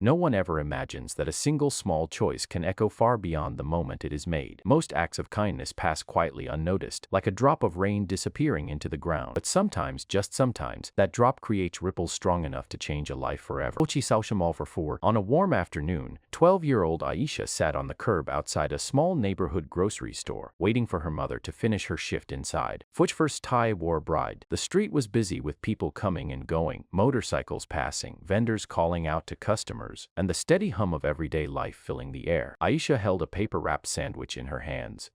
No one ever imagines that a single small choice can echo far beyond the moment it is made. Most acts of kindness pass quietly unnoticed, like a drop of rain disappearing into the ground. But sometimes, just sometimes, that drop creates ripples strong enough to change a life forever. On a warm afternoon, 12-year-old Aisha sat on the curb outside a small neighborhood grocery store, waiting for her mother to finish her shift inside. First Thai war bride. The street was busy with people coming and going, motorcycles passing, vendors calling out to customers, and the steady hum of everyday life filling the air. Aisha held a paper-wrapped sandwich in her hands.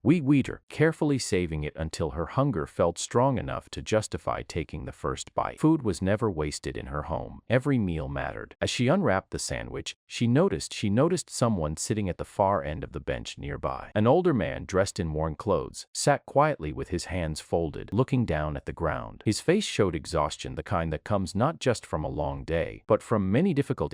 Carefully saving it until her hunger felt strong enough to justify taking the first bite. Food was never wasted in her home. Every meal mattered. As she unwrapped the sandwich, she noticed someone sitting at the far end of the bench nearby. An older man dressed in worn clothes sat quietly with his hands folded, looking down at the ground. His face showed exhaustion, the kind that comes not just from a long day, but from many difficult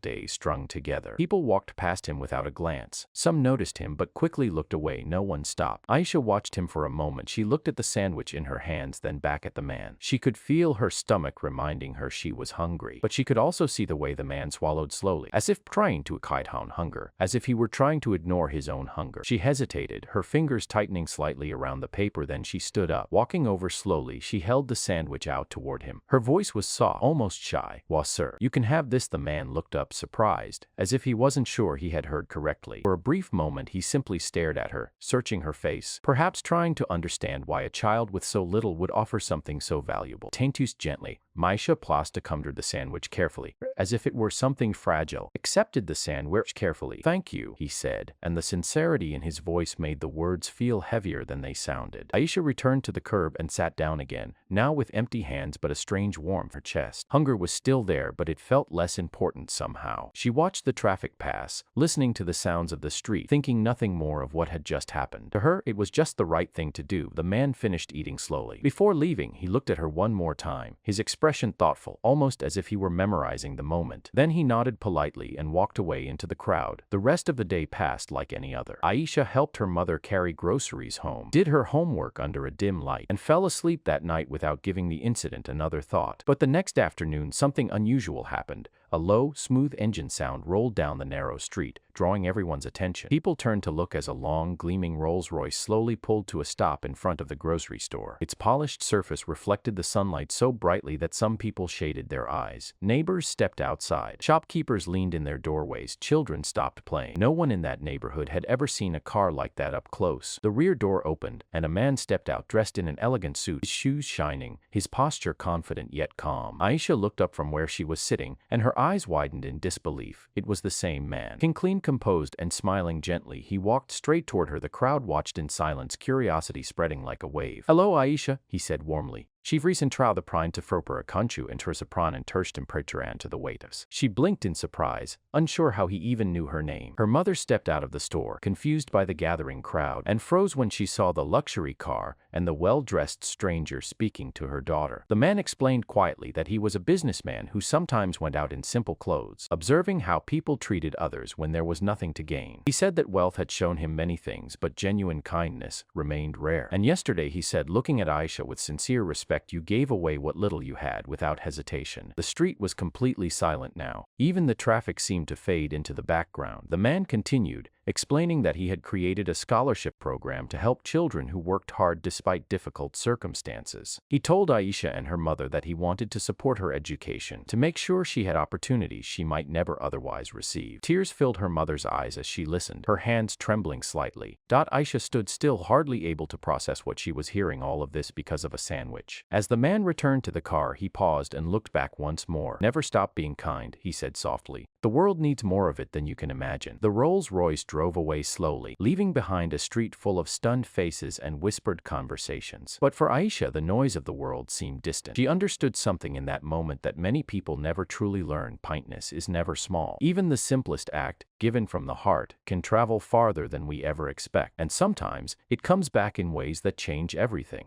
days strung together. People walked past him without a glance. Some noticed him but quickly looked away. No one stopped. Aisha watched him for a moment. She looked at the sandwich in her hands, then back at the man. She could feel her stomach reminding her she was hungry, but she could also see the way the man swallowed slowly, as if trying to hide hunger, as if he were trying to ignore his own hunger. She hesitated, her fingers tightening slightly around the paper. Then she stood up. Walking over slowly, she held the sandwich out toward him. Her voice was soft, almost shy. "Wah, sir, you can have this." The man looked up, surprised, as if he wasn't sure he had heard correctly. For a brief moment, he simply stared at her, searching her face, perhaps trying to understand why a child with so little would offer something so valuable. Taintus gently, Aisha plastered the sandwich carefully, as if it were something fragile. Accepted the sandwich carefully. "Thank you," he said, and the sincerity in his voice made the words feel heavier than they sounded. Aisha returned to the curb and sat down again, now with empty hands but a strange warmth in her chest. Hunger was still there, but it felt less important somehow. She watched the traffic pass, listening to the sounds of the street, thinking nothing more of what had just happened. To her, it was just the right thing to do. The man finished eating slowly. Before leaving, he looked at her one more time, his expression thoughtful, almost as if he were memorizing the moment. Then he nodded politely and walked away into the crowd. The rest of the day passed like any other. Aisha helped her mother carry groceries home, did her homework under a dim light, and fell asleep that night without giving the incident another thought. But the next afternoon, something unusual happened. A low, smooth engine sound rolled down the narrow street, drawing everyone's attention. People turned to look as a long, gleaming Rolls-Royce slowly pulled to a stop in front of the grocery store. Its polished surface reflected the sunlight so brightly that some people shaded their eyes. Neighbors stepped outside. Shopkeepers leaned in their doorways. Children stopped playing. No one in that neighborhood had ever seen a car like that up close. The rear door opened, and a man stepped out dressed in an elegant suit, his shoes shining, his posture confident yet calm. Aisha looked up from where she was sitting, and her eyes widened in disbelief. It was the same man. Clean, composed, and smiling gently, he walked straight toward her. The crowd watched in silence, curiosity spreading like a wave. "Hello, Aisha," he said warmly. "She vriesen trau the prine to froper a kunchu and tersapran and terstem preteran to the waiters." She blinked in surprise, unsure how he even knew her name. Her mother stepped out of the store, confused by the gathering crowd, and froze when she saw the luxury car and the well-dressed stranger speaking to her daughter. The man explained quietly that he was a businessman who sometimes went out in simple clothes, observing how people treated others when there was nothing to gain. He said that wealth had shown him many things, but genuine kindness remained rare. "And yesterday," he said, looking at Aisha with sincere respect, "you gave away what little you had without hesitation." The street was completely silent now. Even the traffic seemed to fade into the background. The man continued, explaining that he had created a scholarship program to help children who worked hard despite difficult circumstances. He told Aisha and her mother that he wanted to support her education, to make sure she had opportunities she might never otherwise receive. Tears filled her mother's eyes as she listened, her hands trembling slightly. Aisha stood still, hardly able to process what she was hearing, all of this because of a sandwich. As the man returned to the car, he paused and looked back once more. "Never stop being kind," he said softly. "The world needs more of it than you can imagine." The Rolls-Royce drove away slowly, leaving behind a street full of stunned faces and whispered conversations. But for Aisha, the noise of the world seemed distant. She understood something in that moment that many people never truly learn: kindness is never small. Even the simplest act, given from the heart, can travel farther than we ever expect. And sometimes, it comes back in ways that change everything.